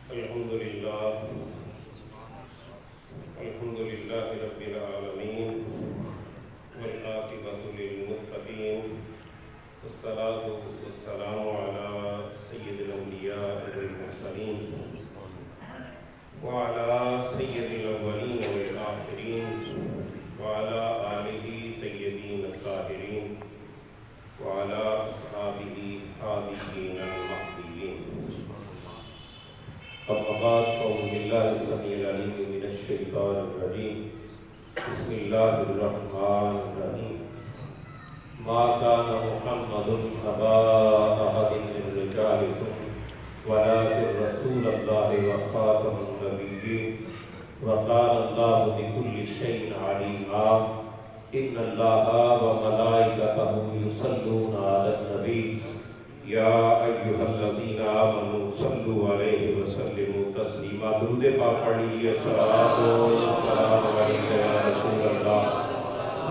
الحمد لله رب العالمين والعاقبة للمتقين والصلاة والسلام على سيد الأنبياء والمرسلين وعلى سيد الأولين والآخرين وعلى آله طيبين الطاهرين وعلى أصحابه الهاديين المهديين. أما بعد فأعوذ بالله السميع العليم من الشيطان الرجيم. بسم الله الرحمن الرحيم. ما كان محمد أبا أحد من رجالكم ولكن رسول الله وخاتم النبيين وكان الله بكل شيء عليما. إن الله وملائكته يصلون على النبي يا أيها الذين آمنوا صلوا عليه وسلموا تسليما. درود پاک پڑھیے. الصلاۃ والسلام علیک یا رسول اللہ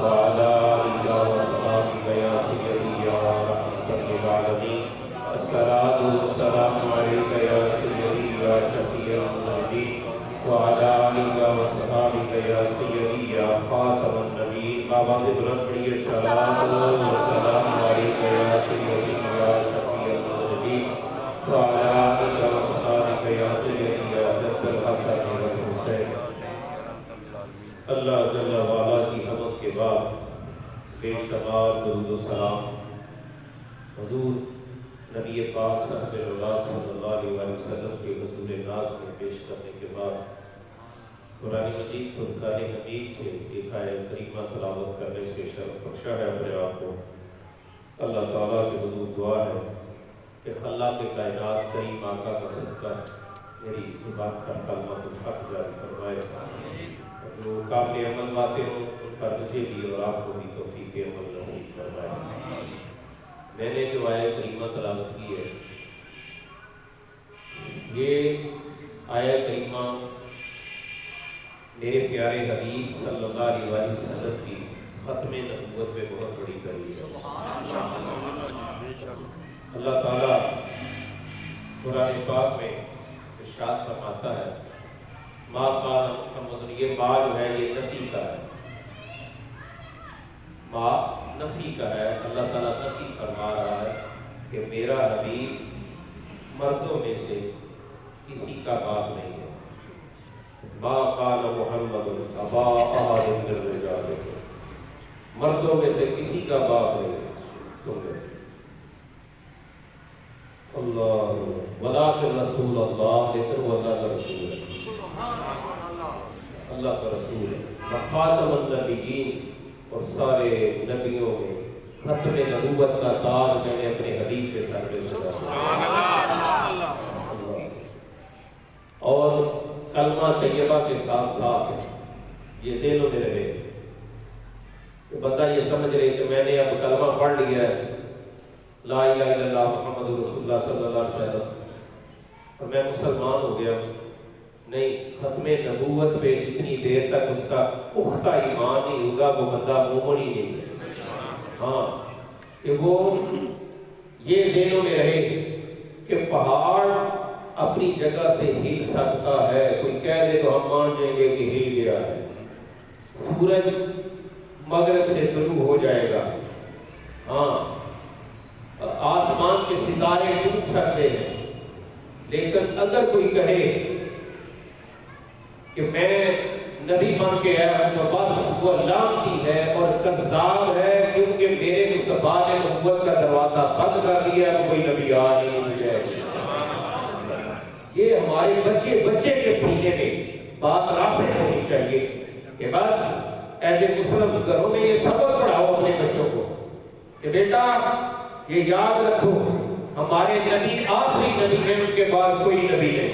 وعلی آلہ وصحبہ یا سیدی یا رحمۃ للعالمین. الصلاۃ والسلام علیک یا سیدی یا شفیع الذنوب وعلی آلہ وصحبہ یا سیدی یا خاتم النبیین. بابا سے بلند پڑھیے. الصلاۃ والسلام علیک یا سیدی یا شفیع الذنوب وعلی آلہ وصحبہ یا سیدی یا جد الحسن والحسین. اللہ جل وعلا کی حمد کے بعد بے شمار درود و سلام حضور نبی پاک صاحب اللہ صلی اللہ علیہ وسلم کے حضور ناز میں پیش کرنے کے بعد قرآن مجید فرقان حمید سے ایک آیت کریمہ تلاوت کرنے سے شرف بخشا ہے اپنے آپ کو. اللہ تعالیٰ کے حضور دعا ہے کہ خلاق کائنات کریم آقا کا صدقہ میری زبان پر کلمہ الحق جاری فرمائے. جو قابل عمل باتیں ہوں ان پر مجھے بھی اور آپ کو بھی توفیق عمل نصیب فرمائے. میں نے جو آیت کریمہ تلاوت کی ہے یہ آیت کریمہ میرے پیارے حبیب صلی اللہ علیہ وسلم کی ختم نبوت میں بہت بڑی دلیل ہے. اللہ تعالیٰ قرآن پاک میں ارشاد فرماتا ہے ما قال محمد. یہ ما جو ہے یہ نفی کا ہے. ما نفی کا ہے. اللہ تعالیٰ نفی فرما رہا ہے کہ میرا حبیب مردوں میں سے کسی کا باپ نہیں ہے. ما قال محمد ابا احد من رجالکم. مردوں میں سے کسی کا باپ نہیں ہے تم نے. اللہ ولکن رسول اللہ. لیکن وہ اللہ کا رسول ہے. اللہ کا رسول ہے. خاتم النبیین. اور سارے نبیوں میں ختم نبوت کا تاج میں نے اپنے حبیب کے سر پہ سجا. اور کلمہ طیبہ کے ساتھ ساتھ یہ ذہنوں میں رہے کہ بندہ یہ سمجھ رہے کہ میں نے اب کلمہ پڑھ لیا ہے لا الہ الا اللہ محمد رسول اللہ صلی اللہ علیہ وسلم اور میں مسلمان ہو گیا. نہیں. ختم نبوت پہ اتنی دیر تک اس کا پختہ ایمان نہیں ہوگا وہ بندہ مومن ہی نہیں ہے. ہاں کہ وہ یہ ذہنوں میں رہے کہ پہاڑ اپنی جگہ سے ہل سکتا ہے. کوئی کہہ دے تو ہم مان جائیں گے کہ ہل گیا ہے. سورج مغرب سے طلوع ہو جائے گا. ہاں آسمان کے ستارے ٹوٹ سکتے ہیں. لیکن اگر کوئی کہے کہ میں نبی بن کے آیا تو بس وہ لعنتی ہے اور کذاب ہے کیونکہ میرے مصطفیٰ نے نبوت کا دروازہ بند کر دیا ہے. کوئی نبی آ نہیں مجھے. یہ ہمارے بچے کے سینے میں بات راسخ ہونی چاہیے کہ بس ایسے مسلم گھروں میں یہ سبق پڑھاؤ اپنے بچوں کو کہ بیٹا یہ یاد رکھو ہمارے نبی آخری نبی ہے. ان کے بعد کوئی نبی نہیں.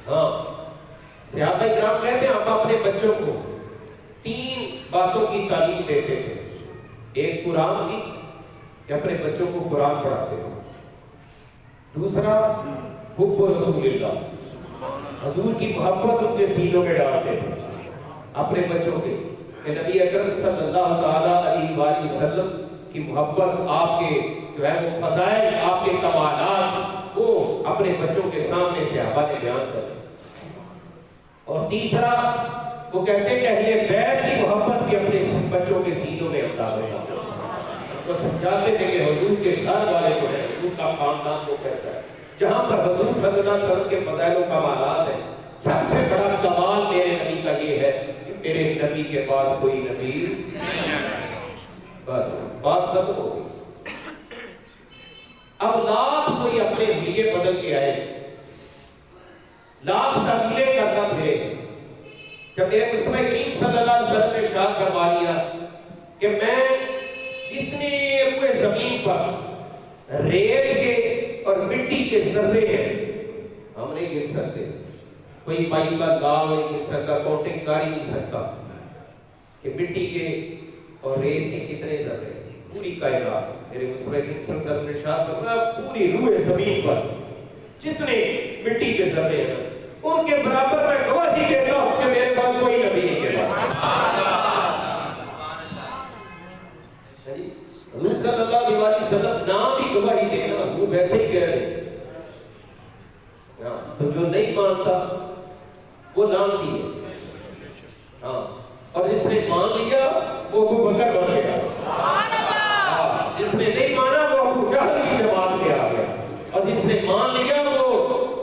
ہاں صحابہ کرام کہتے ہیں ہم اپنے بچوں کو 3 باتوں کی تعلیم دیتے تھے. ایک قرآن کی کہ اپنے بچوں کو قرآن پڑھاتے تھے. دوسرا حب رسول اللہ. حضور کی محبت ان کے سینوں میں ڈالتے تھے اپنے بچوں کے کہ نبی اکرم صلی اللہ تعالیٰ علیہ وآلہ وسلم کی محبت آپ کے جو ہے وہ فضائل آپ کے کمالات وہ اپنے بچوں کے سامنے سے احوال بیان کریں۔ اور تیسرا وہ کہتے ہیں کہ اہل بیت کی محبت بھی اپنے بچوں کے سینوں میں انداز ہوتا ہے۔ وہ سمجھاتے تھے کہ حضور کے گھر والے جو ہیں، حضور کا خاندان وہ کیسا ہے، جہاں پر حضور صلی اللہ علیہ وسلم کے فضائل و کمالات ہیں، سب سے بڑا کمال میرے نبی کا یہ ہے کہ میرے نبی کے بعد کوئی نبی نہیں ہے۔ بس بات ختم ہو گئی۔ اب لاکھ کوئی اپنے لیے بدل کے آئے، لاکھ تعمیریں کرتا پھرے، جب میرے مصطفیٰ کریم صلی اللہ علیہ وسلم نے ارشاد فرما لیا کہ میں جتنے روئے زمین پر ریت کے اور مٹی کے ذرے ہیں ہم نہیں گن سکتے، کوئی پائی کا گاؤں نہیں گن سکتا، کاؤنٹنگ کر ہی نہیں سکتا کہ مٹی کے اور ریت کے کتنے ذرے ہیں۔ پوری کائنات میرے مصطفیٰ کریم صلی اللہ علیہ وسلم نے ارشاد فرمایا پوری روئے زمین پر جتنے مٹی کے ذرے ہیں ان کے برابر میں گواہی دیتا ہوں کہ میرے بعد کوئی نبی نہیں کے بعد۔ حضور صلی اللہ علیہ وسلم نام ہی گواہی دینا، حضور ویسے ہی کہہ رہے تو جو نہیں مانتا وہ لعنتی ہے، ہاں، اور جس نے مان لیا وہ ابو بکر بن گیا، جس نے نہیں مانا وہ ابو جہل کی جماعت میں آ گیا، اور جس نے مان لیا وہ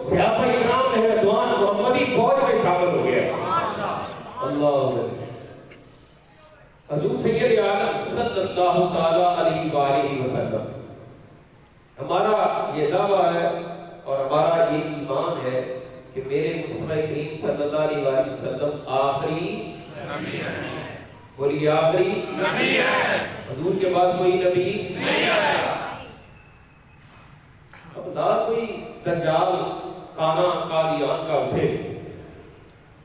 صحابہ کرام رضوان محمدی فوج میں شامل ہو گیا۔ اللہ حضور سید عالم صلی اللہ تعالی علیہ وآلہ وسلم، ہمارا یہ دعویٰ ہے اور ہمارا یہ ایمان ہے کہ میرے مصطفیٰ کریم صلی اللہ علیہ وآلہ وسلم آخری نبی ہے۔ بولیے آخری نبی ہے، حضور کے بعد کوئی نبی نہیں ہے۔ اب نہ کوئی دجال کانا قادیان کا اٹھے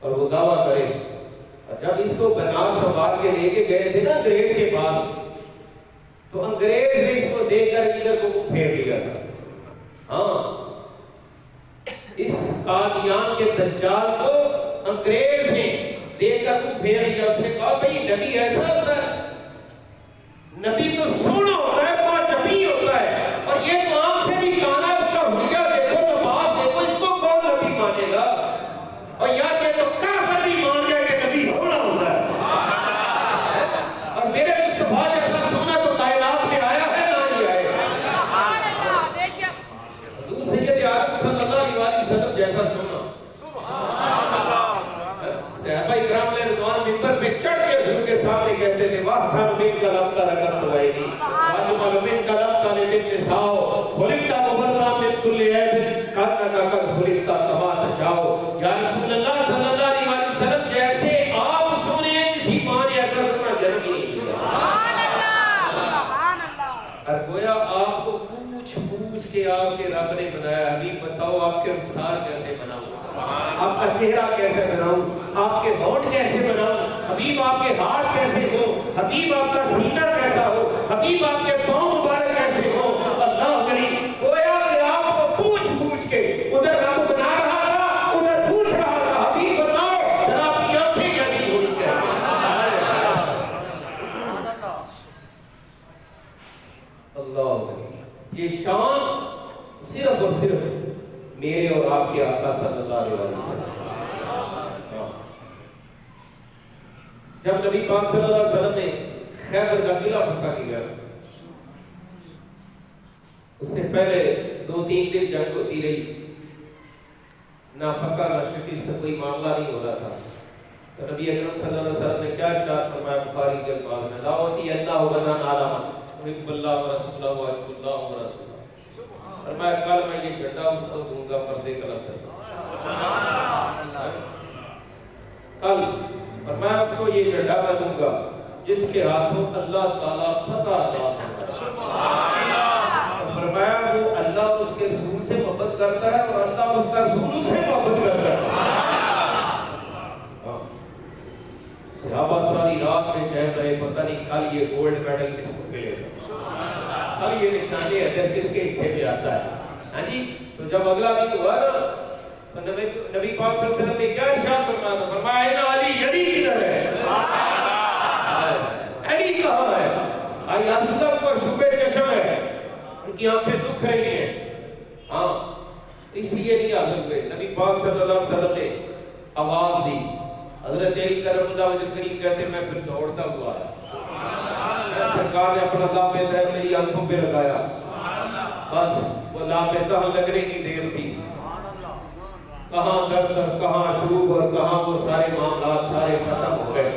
اور وہ دعویٰ کرے، جب اس کو بنا سنبھال کے لے کے گئے تھے نا انگریز کے پاس، تو انگریز نے اس کو دیکھ کر ادھر کو منہ پھیر لیا تھا۔ ہاں، اس قادیان کے دجال کو انگریز نے دیکھ کر منہ پھیر لیا۔ اس نے کہا بھئی نبی ایسا ہوتا ہے، نبی تو سونا ہوتا ہے، پاجبی ہوتا ہے، اور یہ تو آنکھ سے بھی کانا ہے، اس کا حلیہ دیکھو، لباس دیکھو، اس کو کون نبی مانے گا؟ اور یار یہ تو کافر بھی مان گیا کہ نبی سونا ہوتا ہے، اور میرے مصطفیٰ جیسا سونا تو کائنات میں آیا ہے نہ نہیں آئے؟ حضور سید عالم صلی اللہ علیہ وسلم جیسا سونا، صحابہ اکرام علیہ رضوان منبر پہ چڑھ کے حضور کے سامنے کہتے تھے وَاحْسَنُ مِنْكَ لَمْ تَرَكَتْ وَعَيْنِي وَأَجْمَلُ مِنْكَ لَمْ تَلِدِ النِّسَاءُ خُلِقْتَ مُبَرَّأً مِنْ كُلِّ عَيْبٍ كَأَنَّكَ قَدْ خُلِقْتَ كَمَا تَشَاءُ۔ یا رسول اللہ صلی اللہ علیہ وسلم جیسے آپ سونے ہیں، کسی ماں نے ایسا سونا جنم ہی نہیں کیا۔ اور گویا آپ کو پوچھ کے آپ کے رب نے بنایا، حبیب بتاؤ آپ کے رخسار کیسے بناؤں، آپ کا چہرہ کیسے بناؤں، آپ کے ہونٹ کیسے بناؤں، حبیب آپ کے ہاتھ کیسے ہو، حبیب آپ کا سینہ کیسا ہو، حبیب آپ کے پاؤں مبارک کیسے ہو۔ اللہ کریم گویا کہ آپ کو پوچھ کے ادھر رب بنا رہا تھا، ادھر پوچھ رہا تھا، حبیب بتاؤ ذرا آپ کی آنکھیں کیسی ہونی چاہیے۔ اللہ کریم یہ شان صرف اور صرف میرے اور آپ کے آقا صلی اللہ علیہ وسلم۔ جب نبی پاک صلی اللہ علیہ وسلم نے خیبر کا قلعہ فتح کیا، اس سے پہلے 2-3 دن جنگ ہوتی رہی، نہ فتح نہ شکست، کوئی معاملہ نہیں ہو رہا تھا، تو نبی اکرم صلی اللہ علیہ وسلم نے کیا ارشاد فرمایا بخاری کے الفاظ میں، لاؤتی اللہ غزان عالم حب اللہ و رسولہ و حب اللہ و رسولہ، فرمایا کل میں یہ جھنڈا اس کو دوں گا پردے قلم پر، کل فرمایا اس کو یہ جھنڈا میں دوں گا جس کے ہاتھوں اللہ تعالیٰ فتح عطا فرمائے، فرمایا وہ اللہ اس کے رسول سے محبت کرتا ہے اور اللہ اس کا رسول اس سے محبت کرتا ہے۔ صحابہ ساری رات میں چہل رہے، پتہ نہیں کل یہ گولڈ میڈل کس کو ملے گا، کل یہ نشانی ادھر کس کے حصے میں آتا ہے۔ ہاں جی، تو جب اگلا دن ہوا نا تو نبی پاک صلی اللہ علیہ وسلم نے کیا ارشاد فرمایا تھا، فرمایا اے علی علی کدھر ہے، علی کہاں ہے؟ آئی رسول اللہ کو شبہ چشم ہے، ان کی آنکھیں دکھ رہی ہیں، ہاں اس لیے نہیں حاضر ہوئے. نبی پاک صلی اللہ علیہ وسلم نے آواز دی. حضرت علی کرم اللہ وجہ کریم کہتے ہیں میں پھر دوڑتا ہوا آیا. سرکار نے اپنا لابِ دہن میری آنکھوں پہ لگایا. بس وہ لابِ دہن لگنے کی دیر تھی. کہاں درد اور کہاں شروع اور کہاں وہ سارے معاملات سارے ختم ہو گئے.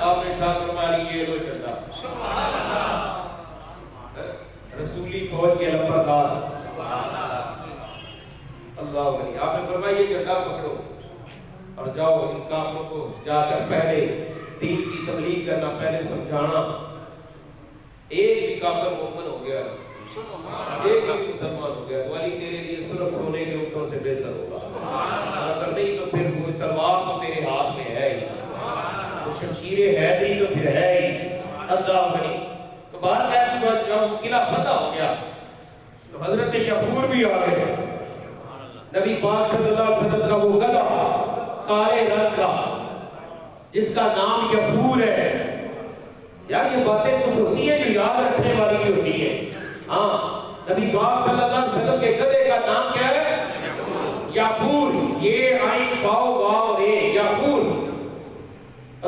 آپ نے شاہ فرمایا یہ لو جھنڈا. رسولی فوج کے لمبردار اللہ علیہ. آپ نے فرمایا یہ جھنڈا پکڑو اور جاؤ ان کافروں کو جا کر پہلے دین کی تبلیغ کرنا, پہلے سمجھانا. ایک بھی کافر مومن ہو گیا, ایک بھی مسلمان ہو گیا تو علی تیرے لیے سرخ سونے کے اونٹوں سے بہتر ہوگا. اگر نہیں تو پھر وہ تلوار تو تیرے ہاتھ میں ہے ہی, وہ شمشیر حیدری تو پھر ہے ہی. اللہ علیہ. تو باہر کہتے ہیں جب قلعہ فتح ہو گیا تو حضرت یفور بھی آ گئے. نبی پاک صلی اللہ علیہ وسلم کا وہ گدھا کالے رنگ کا جس کا نام یفور ہے. یار یہ باتیں کچھ ہوتی ہیں جو یاد رکھنے والی بھی ہوتی ہیں. ہاں نبی پاک صلی اللہ علیہ وسلم کے گدھے کا نام کیا ہے؟ یفور. یہ عین فاؤ واو رے یفور.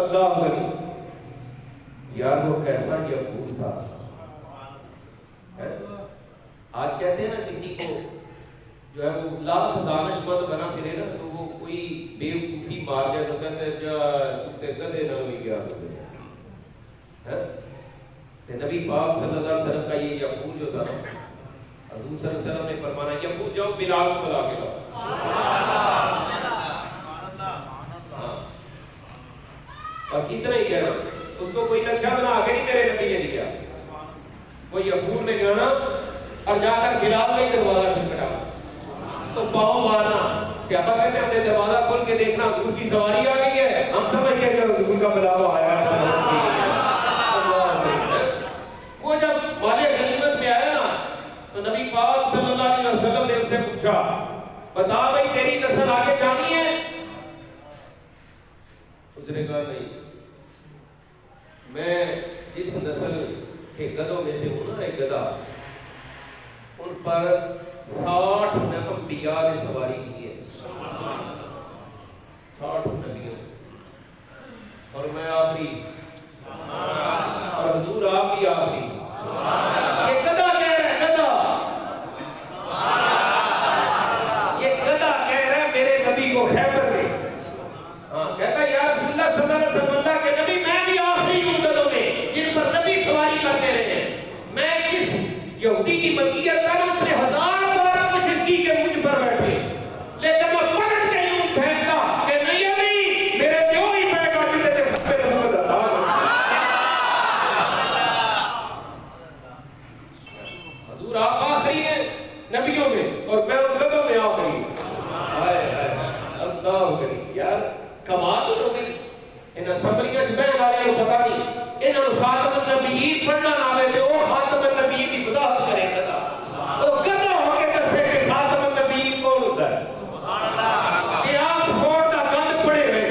اللہ علیہ. یار وہ کیسا یفور تھا. آج کہتے ہیں نا کسی کو جو ہے وہ لاکھ دانش مند بنا پھرے نا تو وہ کوئی بے وقوفی مار جائے تو کہتے ہیں جا گدھے نہ ہوئی گیا. نبی پاک صلی اللہ علیہ وسلم کا یہ یفور جو تھا حضور صلی اللہ علیہ وسلم نے فرمانا یفور جاؤ بلال کو بلا کے لاؤ. بس اتنا ہی کہنا, اس کو کوئی نقشہ بنا کے نہیں میرے نبی نے دیا. وہ یفور نے جانا اور جا کر بلال کا ہی دروازہ کھٹکھٹایا, اس کو پاؤں مارنا. صحابہ کہتے ہیں ہم نے دروازہ کھول کے دیکھنا حضور کی سواری آ گئی ہے, ہم سمجھ گئے کہ حضور کا بلاوا آیا ہے. وہ جب والے غنیمت میں آیا نا تو نبی پاک صلی اللہ علیہ وسلم نے اسے پوچھا بتا بھائی تیری نسل آگے جانی ہے؟ اس نے کہا نہیں, میں جس نسل کے گدھوں میں سے ہوں نا ایک گدھا, ان پر 60 انبیاء نے سواری کی ہے. 60 نبیوں اور میں آخری, اور حضور آپ بھی آخری. یہ گدھا کہہ رہا ہے, گدھا یہ گدھا کہہ رہا ہے میرے نبی کو خیبر میں. کہتا ہے یا رسول اللہ صلی اللہ علیہ وسلم اللہ کے نبی میں بھی آخری ہوں گدھوں میں جن پر نبی سواری کرتے رہے ہیں. میں جس یہودی کی ملکیت کا اس نے 1000 بار کوشش کی کہ مجھ پر بیٹھے, لیکن میں پلٹ کے یوں پھینکتا کہ نہیں ابھی میرے جو ہی بیٹھ گا جنہیں تھے خط پہ محمد حضور آپ آخری ہیں نبیوں میں اور میں ان گدھوں میں آخری. اللہ کریم. یار کمال ہو گئی. ان اسمبلیاں سے بہن والے کو پتا نہیں انہوں نے خاتم النبیین پڑھنا نہ آئے تھے وہ خاتم النبیین کی وضاحت کریں گدا. وہ گدھا ہو کے دسے کہ خاتم النبیین کون ہوتا ہے. یہ آکسفورڈ کا گند پڑے ہوئے,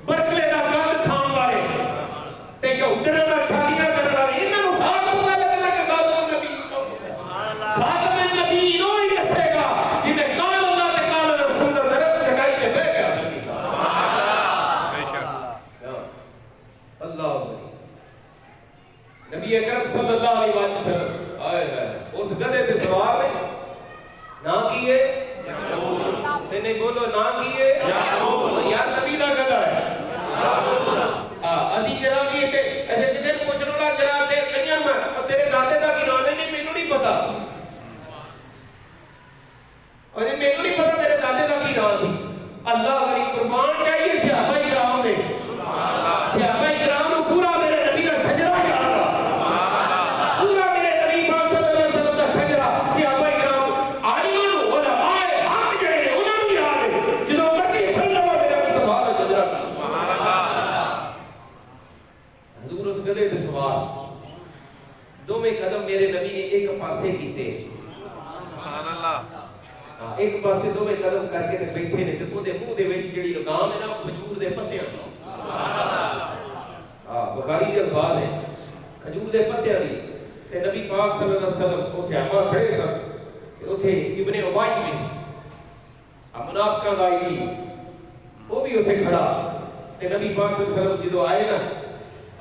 برکلے کا گند کھان والے تے یہودیاں نال شادیاں کرن والے انہاں نوں خاص پتہ لگنا کہ خاتم النبیین کون ہے. خاتم النبیین وہی دسے گا جنہیں قال اللہ تے قال رسول دا درس چڑھائی تے بیٹھ گیا سبھی کا. اللہ نبی اکرم صلی اللہ علیہ وسلم آئے اس گدھے پہ سوار نہیں نہ کیے نہیں بولو نہ کیے یار نبی دا گدھا ہے. اسی جناب یہ کہ ایسے جتنے پوچھنے والا جناب تے کنیاں میں تیرے دادے دا کی نام نہیں مینوں نہیں پتا, اور یہ مینوں نہیں پتا میرے دادے دا کی نام سی. اللہ علی قربان چاہیے صحابہ کرام نے, صحابہ کرام کو پورا میرے نبی کا شجرہ یاد تھا, پورا میرے نبی پاک صلی اللہ علیہ وسلم کا شجرہ صحابہ کرام عالمان علماء حق جڑے نے انہاں نوں یاد ہے جدوں مرضی صلی اللہ علیہ وسلم کا شجرہ تھا. حضور اس گدھے تے سوار دوویں قدم میرے نبی نے ایک پاسے کیتے. سبحان اللہ. ایک پاسے دوویں قدم کر کے تے بیٹھے نے تے اودے منہ دے وچ جڑی لگام ہے نا کھجور دے پتیاں دا. بخاری کے الفاظ ہیں کھجور دے پتیاں دی. تے نبی پاک صلی اللہ علیہ وسلم کو صحابہ کھڑے سن اتنے ابن ابی بھی سی منافقاں دا جی وہ بھی اتنے کھڑا تے نبی پاک صلی اللہ علیہ وسلم جدو آئے نا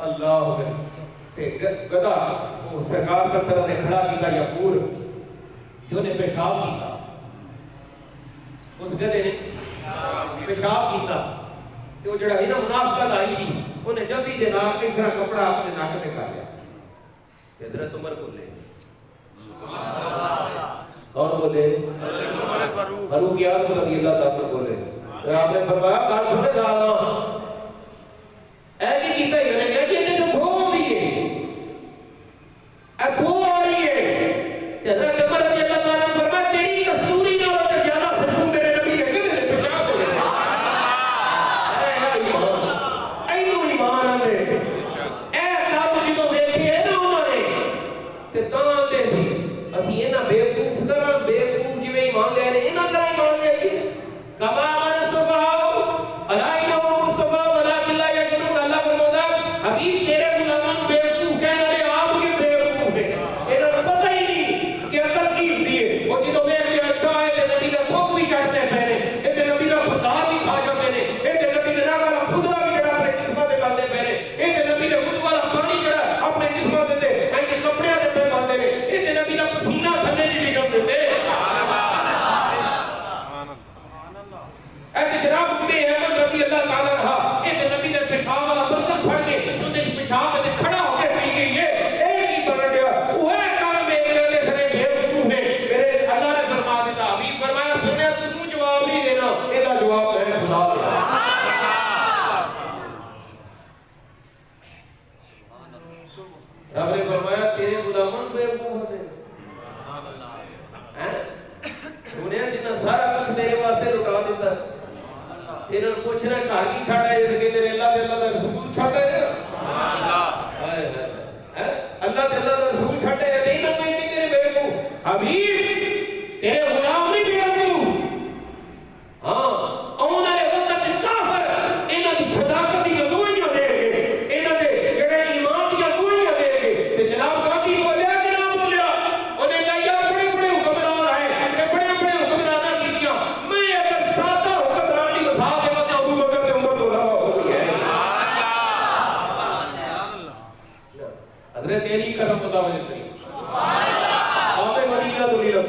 اللہ تے گدا وہ سرکار صلی اللہ علیہ وسلم نے کھڑا کیتا یفور جو نے پیشاب کیتا اس گدے نے پیشاب کیتا تے وہ جڑا ہے نا منافقہ لائی جی انہیں جلدی دے نال اس طرح کپڑا اپنے ناک تے کر لیا حضرت عمر بولے کون بولے فاروق اعظم رضی اللہ تعالیٰ بولے تو آپ نے فرمایا کل سنے جانا اے کی کیتا ہی انہیں کہا کہ انہیں جو بھول دیئے اے بھول آ رہی ہے حضرت عمر رضی اللہ تعالیٰ نے فرمایا تیری کستوری نہ ہوتے زیادہ خوشبو میرے نبی نے کدھر سے پچھا بولے اے ایمان آنے اے کام جدو دیکھے نا انہوں نے کہ تاں دے سی اسی اینا بیوقوف طرح بیوقوف جویں ایمان لے نے اینا طرح ایمان لے گی کما آمن الصفاؤ علائنہم الصفاؤ ولیکن لا یشعرون اللہ فرمودا حبیب تیرے غلامان بیوقوف کہنے والے آپ کے بیوقوف ہیں انہوں نے پتہ ہی نہیں کہ عقل کی ہوتی ہے وہ جدو دیکھ کے اچھا ہے کہ نبی کا تھوک بھی چڑھتے ہیں پہنے ایتے نبی کا خدار بھی کھا جاتے ہیں ایتے نبی کا ناگا کا خودرہ بھی جڑا اپنے جسمہ دے باندھے پہنے ایتے نبی کا وضو والا پانی جڑا اپنے جسمہ دے دے ایتے کپڑے دے پہ باندھے ہیں ایتے نبی کا پسینہ تھلے نہیں نکل دیتے ایتے جناب ابن احمد رضی اللہ تعالیٰ رہا ایتے نبی نے پیشاب والا برکت پھڑ کے تو نے پیشاب تے کھڑا ہو کے پی گئی ہے ایک ہی بن گیا وہ ہے کام میرے سرے بیوقوف ہے میرے اللہ نے فرما دیتا حبیب فرمایا سنیا تو جواب نہیں دینا ایدا جواب میں خدا دے رب نے فرمایا تیرے غلامان بیوقوف ہیں سنیا جنہ سارا کچھ تیرے واسطے لٹا دیتا انہوں نے پوچھنا گھر کی چھڑ ہے کہ تیرے اللہ تے اللہ دا رسول چھڑ ہے اللہ تے اللہ دا رسول چھڑ ہے نہیں تو میں تیرے بیوقوف حبیب تیرے غلام نہیں بیوقوف ہاں اون والے وقت کافر انہاں دی صداقت دی گواہیاں دے گے انہاں دے جڑے ایمان دی گواہیاں دے گے تے جناب باقی بولیا کہ نہ بولیا انہیں کہا یار بڑے بڑے حکمران آئے کہ بڑے بڑے حکمراناں کیتیاں میں اگر سادہ حکمران دی مثال دے تے ابو بکر تے عمر تو علاوہ ہو گیا ہے حضرت علی کرم اللہ وجہ تھی آپ مدینہ تو نیلم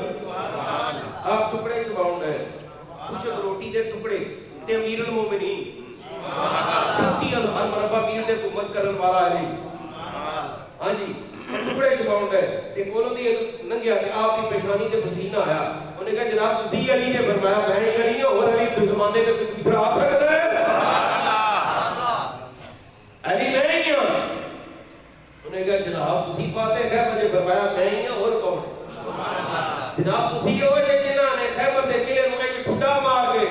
آپ ٹکڑے چباؤں گئے کچھ روٹی دے ٹکڑے تے امیر المومنین چھتی ہر مربع میر دے حکومت کرن والا علی ہاں جی ٹکڑے چباؤں گئے تے کولوں دی ایک ننگیا کہ آپ کی پیشانی تے پسینہ آیا انہیں کہا جناب تسی علی نے فرمایا میں علی ہوں اور علی تو زمانے تے کوئی دوسرا آ سکتا ہے علی میں ہی ہوں انہیں کہا جناب تسی فاتح ہے مجھے فرمایا میں ہی ہوں اور کون جناب تسی ہو جنہاں نے خیبر دے قلعے نوں ایک چھٹا مار کے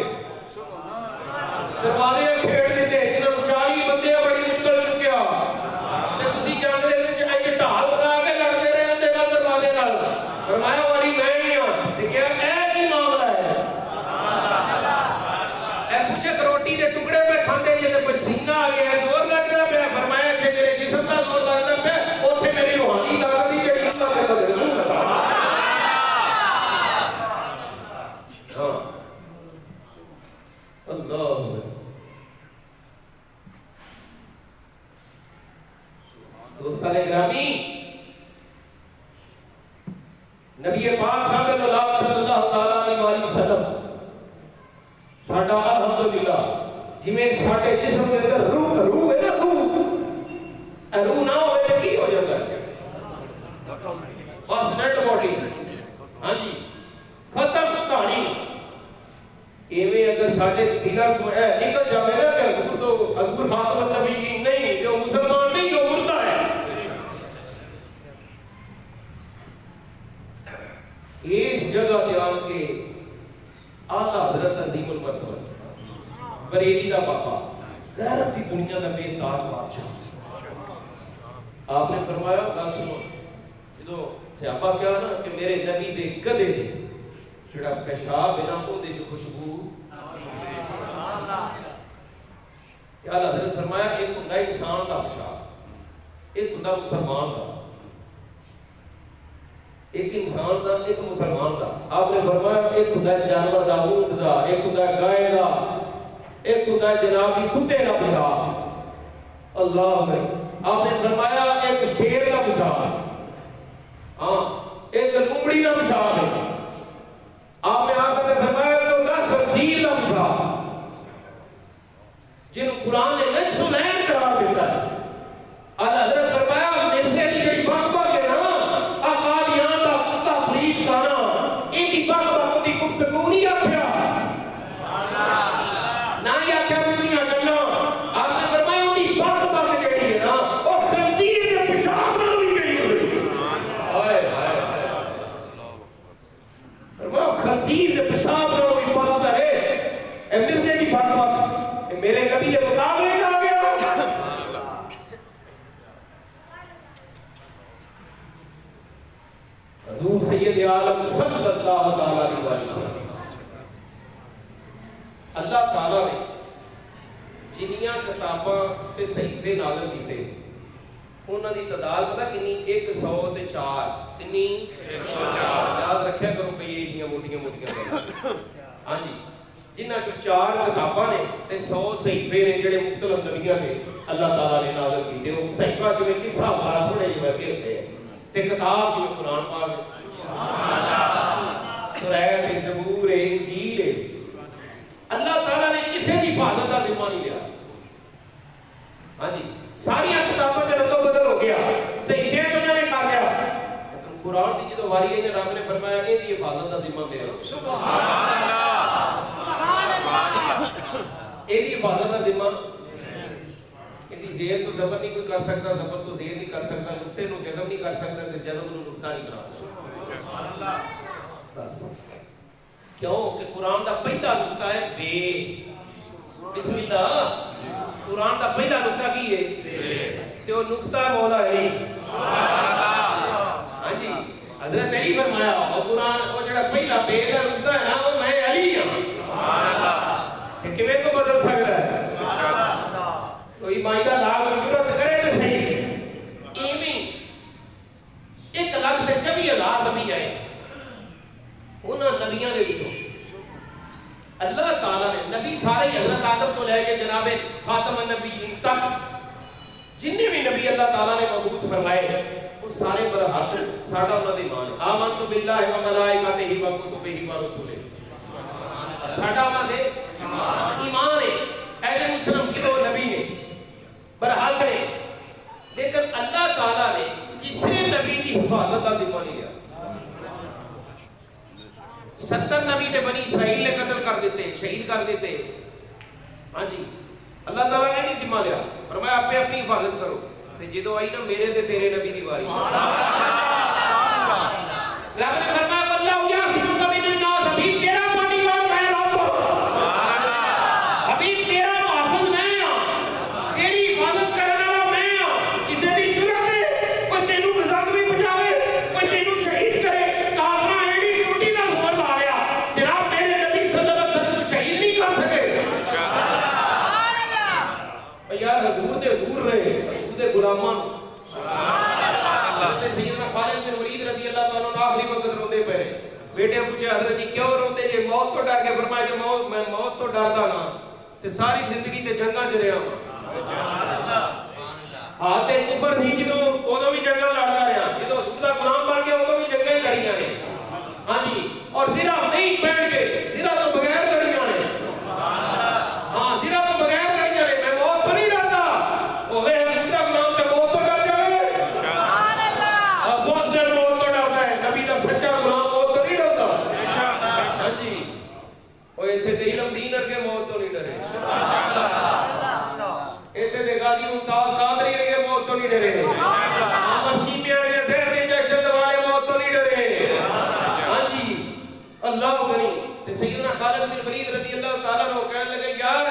دروازے کھیڑ دیتے جنہاں 40 بندے بڑی مشکل چکیا تے تسی جانتے وچ ایک ڈھال بنا کے لڑتے رہے اندے نال دروازے نال فرمایا والی میں ہی ہوں تے کیا اے کی معاملہ ہے اے پوچھے روٹی دے ٹکڑے پہ کھاندے یہ تے پسینہ آ گیا زور لگدا پیا فرمایا کہ میرے جسم دا زور لگدا پیا اوتھے میری روحانی طاقت دی جڑی اس طرح کر دے اللہ دوستان گرامی نبی پاک صلی اللہ تعالی علیہ وسلم ساڈا الحمدللہ جویں ساڈے جسم دے اندر روح ہے نا روح نہ ہوے تے کی ہو جاندا ہے بس نیٹ باڈی ہاں جی ختم کہانی ایویں اگر ساڈے دلاں چوں ہے نکل جاوے نا کہ حضور تو حضور خاتم النبیین نہیں جو مسلمان نہیں جو مردہ ہے اس جگہ تے آن کے اعلیٰ حضرت عظیم المرتبہ بریلی دا پاپا غیرت کی دنیا دا بے تاج بادشاہ آپ نے فرمایا گل سنو جدو صحابہ کیا نا کہ میرے نبی دے گدے دے جڑا پیشاب ہے نا او دے جو خوشبو کیا اللہ حضرت فرمایا ایک ہوندا انسان دا پیشاب ایک ہوندا مسلمان دا ایک انسان دا ایک مسلمان دا. آپ نے فرمایا ایک خدا جانور دا اونٹ دا، ایک خدا گائے دا، ایک خدا جناب کی کتے دا پیشاب. اللہ میں آپ نے فرمایا ایک شیر دا پیشاب، ہاں ایک لومڑی دا پیشاب ہے. آپ نے آقا نے فرمایا تو دا خنزیر دا پیشاب جن قرآن نے نجس العین قرار دیتا ہے. اللہ حضرت فرمایا مرزے دی جڑی بک بک ہے نا اقادیان دا کتا پلیت کانا ان کی بک بک دی گفتگو نہیں آکھیا نہ ہی آکھیا میریاں گلاں. آپ نے فرمایا ان کی بک بک جڑی ہے نا وہ خنزیر کے پیشاب نال ہوئی گئی ہوئی. ہائے ہائے ہائے فرمایا خنزیر کے پیشاب نال ہوئی بدتر ہے اے مرزے دی بک بک میرے نبی کے مقابلے جا گیا. حضور سید عالم صلی اللہ تعالیٰ علیہ وسلم اللہ تعالیٰ نے جنیاں کتاباں پہ صحیفے نازل کیتے انہاں دی تعداد پتہ کنی 104 کنی 104 یاد رکھیا کرو کہ یہ اتنی موٹیاں موٹیاں ہاں جی جنہ چو 4 کتاباں نے تے 100 صحیفے نے جڑے مختلف نبیاں کے اللہ تعالیٰ نے نازل کیتے. وہ صحیفہ جو قصہ بات تھوڑے جے ورگے ہوتے ہیں تے کتاب جو قرآن پاک سبحان اللہ تورات زبور انجیل اللہ تعالیٰ نے کسی دی حفاظت کا ذمہ نہیں لیا. ہاں جی ساری کتابوں سے ردو بدل ہو گیا صحیفے جو انہوں نے کر لیا لیکن قرآن کی جو واری ہے رب نے فرمایا کہ دی حفاظت کا ذمہ میرا. سبحان اللہ سبحان اللہ یہ دی حفاظت کا ذمہ زیر تو زبر نہیں کوئی کر سکتا، زبر تو زیر نہیں کر سکتا، نقطے نو جزم نہیں کر سکتا، جزم نو نقطہ نہیں بنا سکتا. بس کیوں کہ قرآن دا پہلا نقطہ ہے بے. بسم اللہ قرآن دا پہلا نقطہ کی ہے بے تے وہ نقطہ مولا علی. ہاں جی حضرت علی فرمایا اور قرآن وہ جڑا پہلا بے دا نقطہ ہے نا وہ میں علی ہوں. سبحان اللہ کہ کیویں کو بدل سکتا ہے. سبحان اللہ کوئی مائدہ لاغ جرت کرے تو صحیح ایمیں 1,24,000 نبی آئے انہاں نبیاں دے وچوں اللہ تعالیٰ نے نبی سارے حضرت آدم تو لے کے جناب خاتم النبیین تک جننے بھی نبی اللہ تعالیٰ نے مبعوث فرمائے وہ سارے برحق ساڈا انہاں دے ایمان ہے. آمنت باللہ و ملائکتہ و کتبہ و رسلہ ساڈا انہاں دے ایمان ہے. اہل مسلم کی تو نبی نے برحق نے لیکن اللہ تعالیٰ نے کسی نبی کی حفاظت کا ذمہ نہیں لیا. 70 نبی تے بنی اسرائیل نے قتل کر دیتے شہید کر دیتے. ہاں جی اللہ تعالیٰ نے نہیں ذمہ لیا فرمایا آپ اپنی حفاظت کرو. تے جدو آئی نا میرے تے تیرے نبی دی واری رب نے فرمایا واللہ یعصمک من الناس حبیب تیرا باڈی گارڈ میں رب حبیب تیرا محافظ میں ہاں تیری حفاظت کرنے والا میں ہاں. کسی دی جرات ہے کوئی تینوں مزاق بھی بچاوے کوئی تینوں شہید کرے کافراں ایڈی چھوٹی دا زور لا رہا جناب میرے نبی صلی اللہ علیہ وسلم شہید نہیں کر سکے. سبحان اللہ یار حضور دے حضور رہے حضور دے غلامان حضرت سیدنا خالد بن ولید رضی اللہ تعالیٰ عنہ آخری وقت روندے پے بیٹے پوچھے حضرت جی کیوں روندے جی موت تو ڈر کے فرمایا جی میں موت تو ڈردا نا تے ساری زندگی تے جنگاں چ رہیا ہاں. ہاں تے کفر نہیں جدوں اودوں بھی جنگاں لڑدا رہیا جدوں حضور دا غلام بن کے اودوں بھی جنگاں ہی لڑیاں نے. ہاں جی اور زرا نہیں بیٹھ کے زرا تو بغیر لڑیاں نے. ہاں زرا تو بغیر لڑیاں نے. میں موت تو نہیں ڈردا اوے حضور دا غلام تے موت تو ڈر جاوے. سبحان اللہ بہت دیر موت تو ڈردا ہے نبی دا سچا غلام موت تو نہیں ڈردا. ہاں جی اوے ایتھے تے علم دین ارگے موت تو نہیں ڈرے. ایتھے تے غازی ممتاز قادری ارگے موت تو نہیں ڈرے. احمد چیمے ارگے زہر دے انجیکشن دوالے موت تو نہیں ڈرے. ہاں جی اللہ غنی. تے سیدنا خالد بن ولید رضی اللہ تعالیٰ عنہ کہنے لگے یار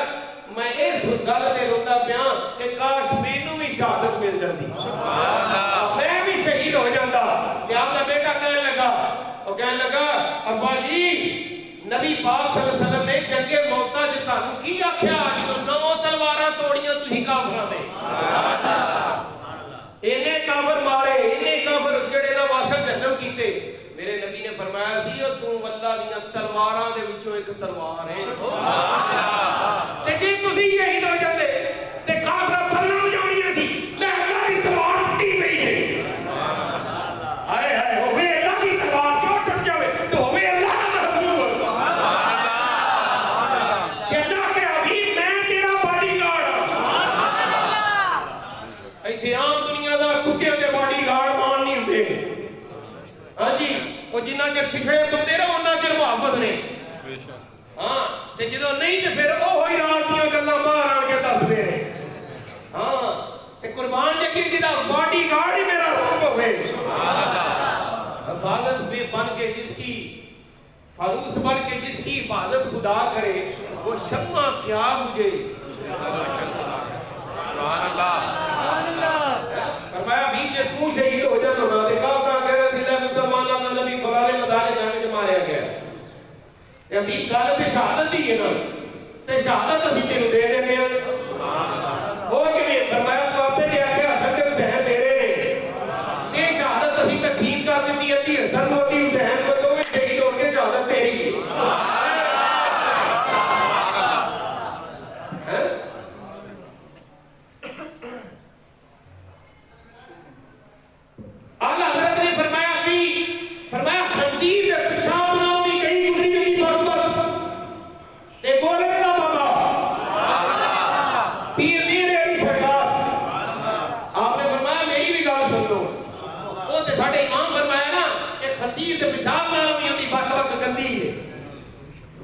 میں اس گل تے روندا پیا کہ کاش مینوں بھی شہادت مل جاندی. سبحان اللہ میں بھی شہید ہو جاندا. تے آپ دا بیٹا کہنے لگا او کہنے لگا ابا جی نبی پاک صلی اللہ علیہ وسلم نے جنگے موتا چ تانوں کی آکھیا جدوں 9 تلواراں توڑیاں تسی کافراں نے. سبحان اللہ اینے کافر مارے اینے کافر جڑے نہ فصل جنم کیتے میرے نبی نے فرمایا سی او تو اللہ دیاں تلواراں دے وچوں ایک تلوار ہے تے جے تسی شہید ہو جاندے تے کافر پلوں جانیاں سی لے اللہ دی تلوار ٹوٹی پئی ہے ہائے ہائے ہوے اللہ دی تلوار کیوں ٹوٹ جاوے تو ہوے اللہ دا محبوب کہنا کہ ابھی میں تیرا باڈی گارڈ ایتھے عام دنیا دا کتے دے باڈی گارڈ مان نہیں ہوندے ہاں جی وہ جنہ چر چھٹڑے پندے رہو انہاں چر محافظ نے ہاں تے جدوں نہیں تے پھر او ہوئی رات دیاں گلاں باہر آن کے دس دے ہاں تے قربان جگی جدا باڈی گارڈ ہی میرا رب ہوے حفاظت بے بن کے جس کی فاروس بن کے جس کی حفاظت خدا کرے وہ شمع کیا مجھے سبحان اللہ فرمایا بھی کہ تو شہید ہو جانا نا تے کافر کہہ رہے تھے مسلماناں دا نبی فلانے میدان جنگ وچ ماریا گیا تے ابھی گل تے شہادت دی ہے نا تے شہادت اسی تینوں دے دینے ہیں سبحان اللہ وہ کہ فرمایا تو اپے تے آکھیا حسن تے حسین میرے نے یہ شہادت اسی تقسیم کر دتی ادھی حسن ہوتی حسین کو تو شہید ہو کے شہادت تیری ہے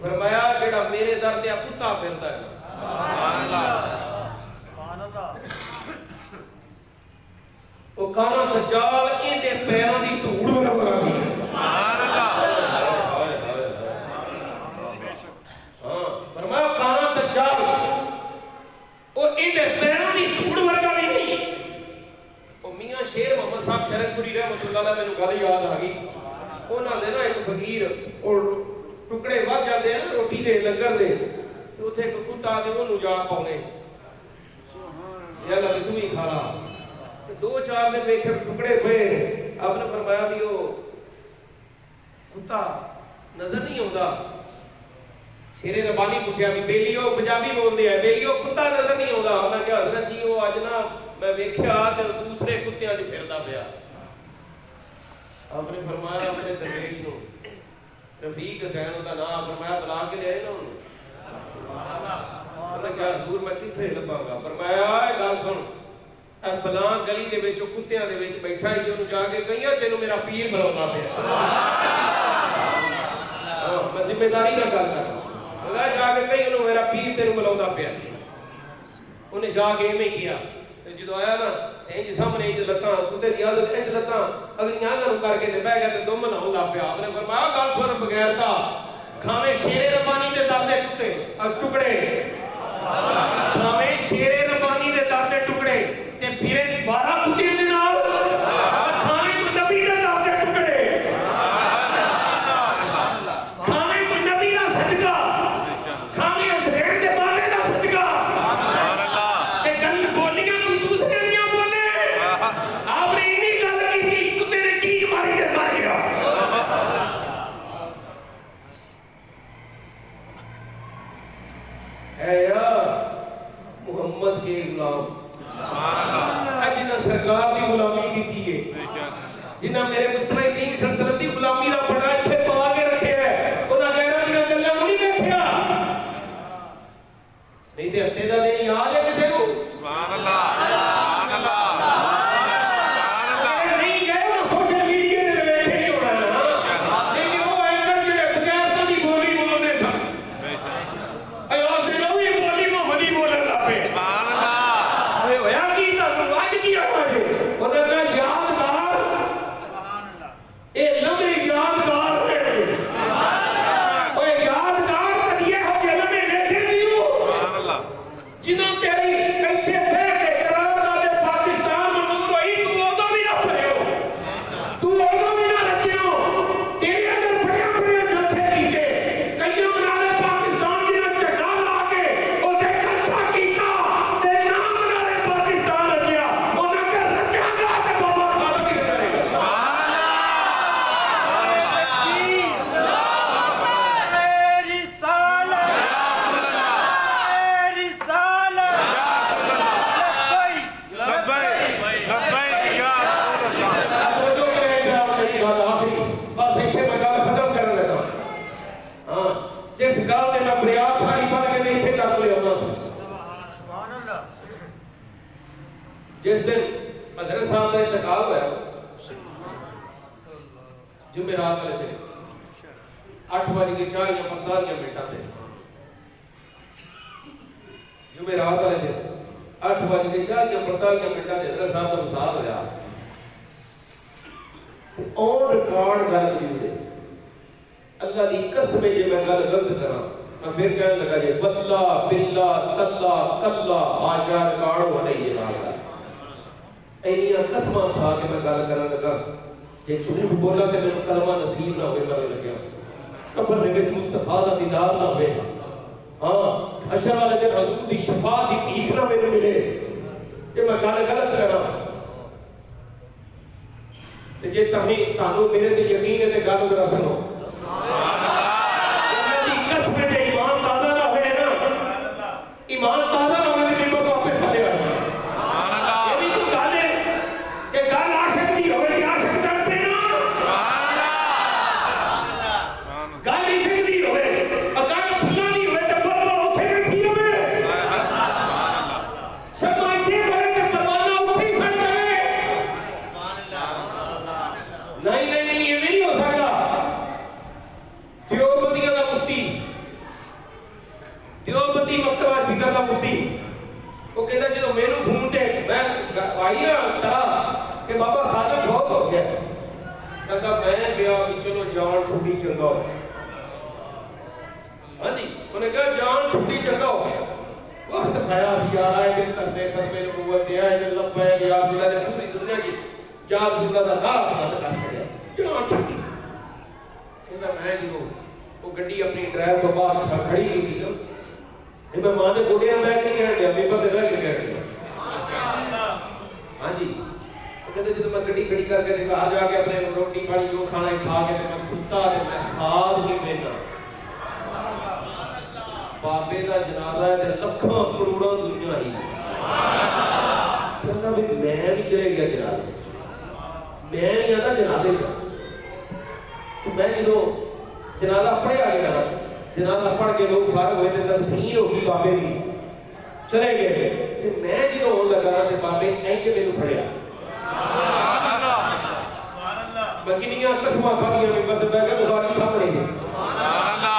فرمایا جڑا میرے در تے کتا پھردا ہے سبحان اللہ سبحان اللہ او کانا دجال ایندے پیراں دی دھوڑ ورگا ہے سبحان اللہ ہاں فرمایا کانا دجال او ایندے پیراں دی دھوڑ ورگا نہیں او میاں شیر محمد صاحب شرک پوری رحمتہ اللہ علیہ مینوں گل یاد آ گئی انہاں دے نا ایک فقیر اور ٹکڑے ود جاندے ہیں نا روٹی دے لنگر دے تے اوتھے ایک کتا تے اونوں جا پاونے یا اللہ تو ہی کھا لا تے دو چار دن ویکھے ٹکڑے پئے آپ نے فرمایا بھی او کتا نظر نہیں آوندا شیر ربانی پوچھیا بھی بیلیو پنجابی بولدے ہے بیلیو کتا نظر نہیں آوندا انہاں کہا حضرت جی او اج نا میں ویکھیا تے دوسرے کتیاں وچ پھردا پیا آپ نے فرمایا اپنے درویش نو رفیق حسین دا نام فرمایا بلا کے لے آئے نا انہوں نے کہا حضور میں کتھے لباں گا فرمایا اے گل سن اے فلاں گلی دے وچ کتیاں دے وچ بیٹھا ہی جو جا کے کہیا تینوں میرا پیر بلاوندا پیا میں ذمہ داری نہ گل کر اللہ جا کے کہیں انہوں میرا پیر تینوں بلاوندا پیا انہیں جا کے ایویں کیا جدو آیا نا انج سامنے انج لتاں کتے دی عادت انج لتاں اگلی آنگاں کر کے تے بیٹھ گیا تے دم ناون لگ پیا آپ نے فرمایا گل سن بغیر تا کھاویں شیر ربانی دے در دے کتے ٹکڑے کھاویں شیر ربانی دے در دے ٹکڑے تے پھرے 12 کتے دے نال کھاویں تو نبی دے در دے ٹکڑے کھاویں تو نبی دا صدقہ کھاویں حسین دے بابے دا صدقہ تے گل بولیاں تو دوسرے دیاں بولے آپ نے انہی گل کی کتے نے چیخ ماری تے مر گیا اے یا محمد کے غلام جنہ سرکار دی غلامی کی تھی ہے جنہ میرے مصطفی کریم صلی اللہ علیہ وسلم دی غلامی دا بڑا اتھے پا کے رکھے ہے انہاں غیرہ دیا گلاں نہیں دیکھیا نہیں تے ہفتے دا دن یاد ہے کسے کو سبحان اللہ سبحان اللہ جس گل سے میں بریات ساری پڑھ کے اتنے تک لے آنا سا جس دن حضرت صاحب کا انتقال ہوا جمعرات والے دن 8:40 سے جمعرات والے دن 8:40 سے حضرت صاحب کا وصال ہوا اور ریکارڈ گل کی اللہ کی قسم جی میں گل غلط کرا میں پھر کہنے لگا جی واللہ باللہ تاللہ کلا آشا ریکارڈ ہو نہیں یہ بات اینیاں قسماں کھا کے میں گل کرنے لگا کہ جھوٹ بولا کہ میرے کلمہ نصیب نہ ہوئے کرنے لگیا قبر دے وچ مصطفیٰ دا دیدار نہ ہوئے ہاں حشر والے دن حضور دی شفاعت دی بھیک نہ میرے ملے کہ میں گل غلط کرا تے جے تہیں تانوں میرے تے یقین ہے تے گل ذرا سنو قسم تے ایمان تازہ نہ ہوئے نا ایمان تازہ نہ ہوئے تے میرے کو اپنے کھلے آئے یہ بھی تو گل ہے کہ گل آ سکتی ہوئے آ سکتا ہے گل ہی سکتی ہوئے اگر بھلا نہیں ہوئے تو بربا اتھے بیٹھی ہوئے شمائچے بڑے تو پروانا اتھے ہی سڑ جائے نہیں یہ نہیں ہو سکتا دیوبندیاں کا مفتی دیوبندی مکتبہ فکر کا مفتی وہ کہتا جدو میرے فون تے میں آئی نا طرح کہ بابا خاجہ بہت ہو گیا کہتا میں گیا کہ چلو جان چھوٹی چنگا ہو ہاں جی انہوں نے کہا جان چھوٹی چنگا ہو گیا وقت پایا سی یار آئے دن کرنے ختمے نبوت آئے دن لبے گیا اللہ نے پوری دنیا کی یا رسول اللہ دا نام بند کر چھڑیا جان چھوٹی کہتا میں جو وہ گڈی اپنی ڈرائیو کو باہر کھڑی کی تھی میں ماں نے گوڑیاں میں نہیں کہہ گیا ممبر دے رہ کے کہہ گیا ہاں جی وہ کہتے جب میں گڈی کھڑی کر کے دیکھا آج آگے اپنے روٹی پانی جو کھانا ہی کھا کے میں ستا دے میں خواب ہی بینا بابے کا جنازہ ہے لکھاں کروڑاں دنیا ہی کہتا بھی میں بھی چلے گیا جنازے میں نہیں آتا جنازے سے تو میں جدو جنازہ پڑھے آ گیا جنازہ پڑھ کے لوگ فارغ ہوئے تھے تنسین ہوگی بابے بھی چلے گئے کہ میں جدو ہونے لگا تھے بابے اینکے میں نے پڑھیا میں کنیاں قسمہ کھا دیا میں بردہ بیگے بخاری سامنے گئے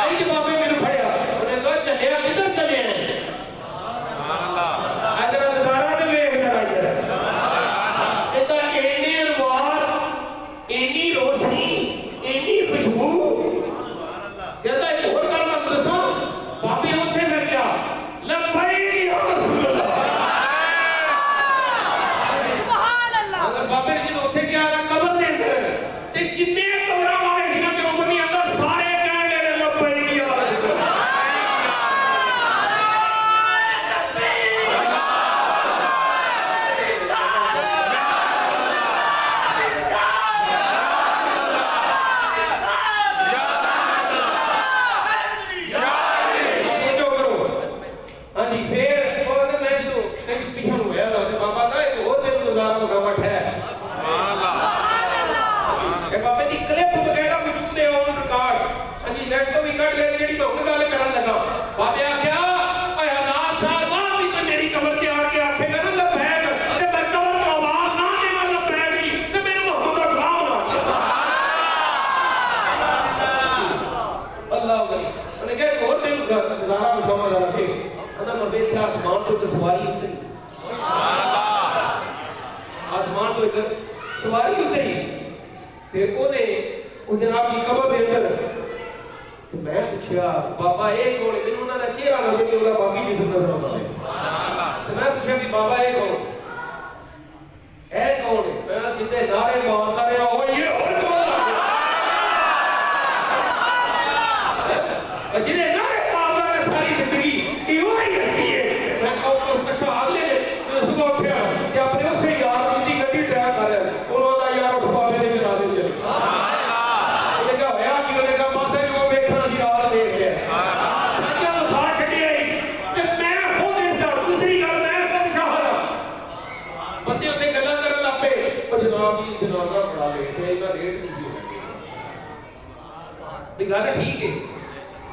اینکے بابے میں نے پڑھیا انہیں کہا چلے کدھر چلے ہیں ادھر نظارہ تو میں ادھر آئی ہے ادھر اینی انوار اینی روشنی اینی خوشبو کہتا ہے ایک اور کلمہ دسو بابے اتھے میں کیا لبیک یا رسول اللہ سبحان اللہ اگر بابے نے جدو اتھے کیا قبر دے اندر تے جننے قبرہ والے ہی نہ جو بنی اندر سارے کہنے لے لبیک یا رسول اللہ بابے آکھیا اے ہزار سال بعد بھی کوئی میری قبر تے آڑ کے آکھے گا نا لبیک تے میں قبر تو آواز نہ دے میں لبیک ہی تے میرے محمد کا غلام نہ اللہ ولی انہیں کہا ایک اور دن گزارا مکمل کر کے انہاں میں بیٹھا آسمان تو ایک سواری اتری آسمان تو ایک سواری اتری تے انہیں جناب کی قبر دے اندر میں پوچھا بابا ایک کون ہے میں انہوں نے چہرہ لگے کہ انہوں باقی جسم نظر ہوتا ہے میں پوچھا کہ بابا ایک کون ہے میں جتنے نعرے مارتا رہا ہو یہ اور کون ہے جتنے نعرے مارتا رہا ساری زندگی کہ وہ ہی ہستی ہے میں کہوں اچھا اگلے میں صبح اٹھیا کہ اپنے اس سے یار جتنی گڈی ڈرائیو کر رہے ہیں انہوں نے یار اٹھ بابے نے چلا دے چلے انہیں کہا ہویا کہ انہیں کہا پاسے جو بیکھنا سی آر دیکھ لیا سانجا مخا چھڑی آئی کہ میں خود اس دا دوسری گل میں خود شاہدہ بندے اتنے گلہ کرن لگ پے اور جناب جی جنازہ پڑھا لے تو ایک ریٹ نہیں سی ہوگا گل ٹھیک ہے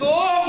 2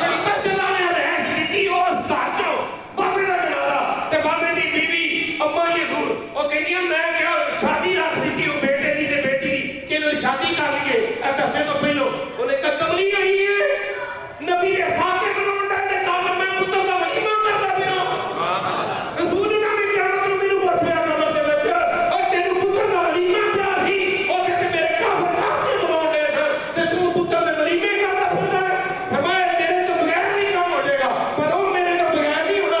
ਜਿਹੜੀ ਮਸਜਿਦ ਵਾਲਿਆਂ ਨੇ ਰਹਿਸ ਕੀਤੀ ਉਸ ਘਰ ਚੋਂ ਬਾਬੇ ਦਾ ਜਨਾਜ਼ਾ ਤੇ ਬਾਬੇ ਦੀ ਬੀਵੀ ਅੰਮਾ ਯਜ਼ੂਰ ਉਹ ਕਹਿੰਦੀਆਂ ਮੈਂ ਕਿਹਾ ਸ਼ਾਦੀ ਰੱਖ ਦਿੱਤੀ ਉਹ ਬੇਟੇ ਦੀ ਤੇ ਬੇਟੀ ਦੀ ਕਿ ਇਹਨਾਂ ਦੀ ਸ਼ਾਦੀ ਕਰ ਲਈਏ ਇਹ ਧਰਨੇ ਤੋਂ ਪਹਿਲਾਂ। ਉਹਨੇ ਕਿਹਾ ਕਮਲੀ ਹੋਈ ਹੈ ਨਬੀ ਦੇ ਸਾਕੇ ਬਣਾਉਣ ਦਾ ਤੇ ਕੰਮ ਮੈਂ ਪੁੱਤਰ ਦਾ ਵਲੀਮਾ ਕਰਦਾ ਪਿਆ। ਰਸੂਲullah ਨੇ ਕਿਹਾ ਤੈਨੂੰ ਮੈਨੂੰ ਪੁੱਛਿਆ ਕਬਰ ਦੇ ਵਿੱਚ ਉਹ ਤੈਨੂੰ ਪੁੱਤਰ ਦਾ ਵਲੀਮਾ ਪਿਆ ਸੀ ਉਹ ਕਹਿੰਦੇ ਮੇਰੇ ਕਾਫਰ ਕਾਫੀ ਬਣਾਉਂਦੇ ਸਨ ਤੇ ਤੂੰ ਪੁੱਤਰ ਦੇ ਵਲੀਮੇ ਕਰਦਾ ਫਿਰਦਾ ਹੈ। ਫਰਮਾਇਆ ਤੇਰੇ ਤੋਂ ਬਗੈਰ ਵੀ ਕੰਮ ਹੋ ਜਾਏਗਾ ਪਰ ਉਹ ਮੇਰੇ ਤੋਂ ਬਗੈਰ ਨਹੀਂ ਹੋਣਾ,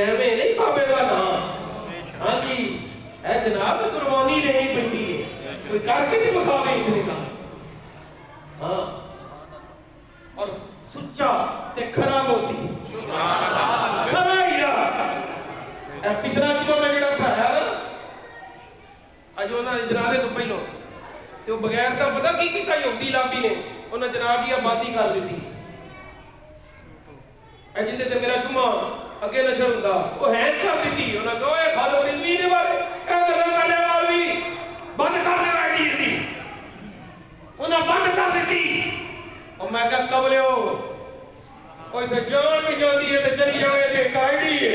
ਐਵੇਂ ਨਹੀਂ ਬਾਬੇ ਦਾ ਨਾਮ। ਹਾਂਜੀ ਇਹ ਜਨਾਬ ਕੁਰਬਾਨੀ ਦੇਣੀ ਪੈਂਦੀ ਹੈ, ਕੋਈ ਕਰਕੇ ਨਹੀਂ ਵਿਖਾਵੇ ਇਤਨੇ ਕੰਮ। ਹਾਂ ਔਰ ਸੁੱਚਾ ਤੇ ਖਰਾ ਮੋਤੀ ਖਰਾ ਹੀਰਾ। ਇਹ ਪਿਛਲਾ ਜਦੋਂ ਮੈਂ ਜਿਹੜਾ ਪੜਾਇਆ ਨਾ ਅੱਜ ਉਹਨਾਂ ਦੇ ਜਨਾਜ਼ੇ ਤੋਂ ਪਹਿਲਾਂ ਤੇ ਉਹ ਬਗੈਰ ਤਾਂ ਪਤਾ ਕੀ ਕੀਤਾ ਯਹੂਦੀ ਲਾਬੀ ਨੇ ਉਹਨਾਂ ਜਨਾਬ ਦੀ ਆਬਾਦੀ ਕਰ ਦਿੱਤੀ। ਇਹ ਜਿੰਦੇ ਤੇ ਮੇਰਾ ਜੁਮਾ ਅੱਗੇ ਨਸ਼ਰ ਹੁੰਦਾ ਉਹ ਹੈਂਗ ਕਰ ਦਿੱਤੀ। ਉਹਨਾਂ ਕਹੋ ਇਹ ਖਾਲੋ ਰਿਜ਼ਵੀ ਦੇ ਬਾਰੇ ਇਹ ਗੱਲਾਂ ਕਰਨੇ ਵਾਲ ਵੀ ਬੰਦ ਕਰ ਦੇ ਆਈਡੀ ਦੀ। ਉਹਨਾਂ ਬੰਦ ਕਰ ਦਿੱਤੀ। ਉਹ ਮੈਂ ਕਿਹਾ ਕਬਲਿਓ ਉਹ ਇੱਥੇ ਜਾਨ ਵੀ ਜਾਂਦੀ ਹੈ ਤੇ ਚਲੀ ਜਾਵੇ ਤੇ ਇੱਕ ਆਈਡੀ ਹੈ।